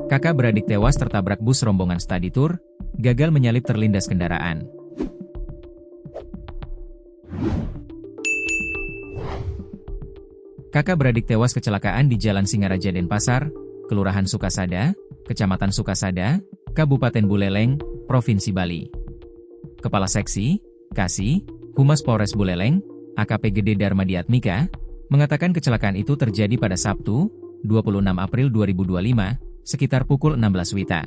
Kakak beradik tewas tertabrak bus rombongan studi tour, gagal menyalip terlindas kendaraan. Kakak beradik tewas kecelakaan di Jalan Singaraja Denpasar, Kelurahan Sukasada, Kecamatan Sukasada, Kabupaten Buleleng, Provinsi Bali. Kepala Seksi, Kasih, Humas Polres Buleleng, AKP Gede Darmadiatmika, mengatakan kecelakaan itu terjadi pada Sabtu, 26 April 2025, sekitar pukul 16 WITA.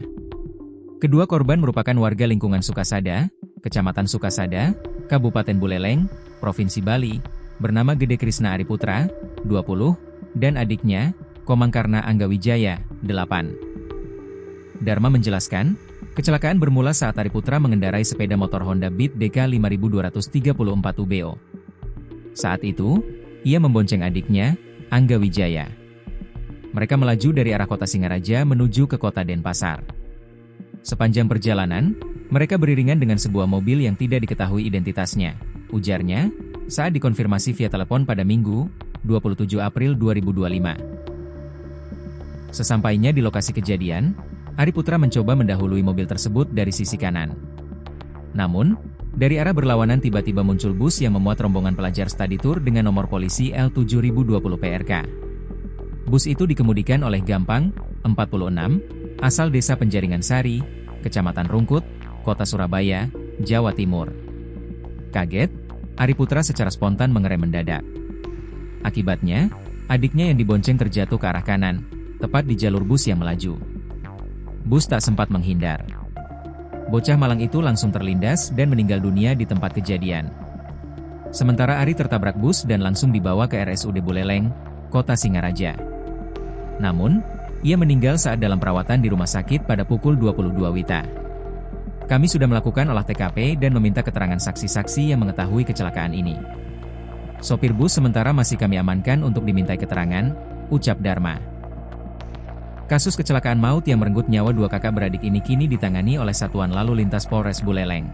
Kedua korban merupakan warga lingkungan Sukasada, Kecamatan Sukasada, Kabupaten Buleleng, Provinsi Bali, bernama Gede Krisna Ariputra, 20, dan adiknya, Komangkarna Anggawijaya, 8. Dharma menjelaskan, kecelakaan bermula saat Ariputra mengendarai sepeda motor Honda Beat DK 5234 UBO. Saat itu, ia membonceng adiknya, Anggawijaya. Mereka melaju dari arah kota Singaraja menuju ke kota Denpasar. Sepanjang perjalanan, mereka beriringan dengan sebuah mobil yang tidak diketahui identitasnya, ujarnya, saat dikonfirmasi via telepon pada Minggu, 27 April 2025. Sesampainya di lokasi kejadian, Ariputra mencoba mendahului mobil tersebut dari sisi kanan. Namun, dari arah berlawanan tiba-tiba muncul bus yang memuat rombongan pelajar studi tour dengan nomor polisi L7020 PRK. Bus itu dikemudikan oleh Gampang, 46, asal desa Penjaringan Sari, Kecamatan Rungkut, Kota Surabaya, Jawa Timur. Kaget, Ariputra secara spontan mengerem mendadak. Akibatnya, adiknya yang dibonceng terjatuh ke arah kanan, tepat di jalur bus yang melaju. Bus tak sempat menghindar. Bocah malang itu langsung terlindas dan meninggal dunia di tempat kejadian. Sementara Ari tertabrak bus dan langsung dibawa ke RSUD Buleleng, Kota Singaraja. Namun, ia meninggal saat dalam perawatan di rumah sakit pada pukul 22 WITA. Kami sudah melakukan olah TKP dan meminta keterangan saksi-saksi yang mengetahui kecelakaan ini. Sopir bus sementara masih kami amankan untuk dimintai keterangan, ucap Dharma. Kasus kecelakaan maut yang merenggut nyawa dua kakak beradik ini kini ditangani oleh Satuan Lalu Lintas Polres Buleleng.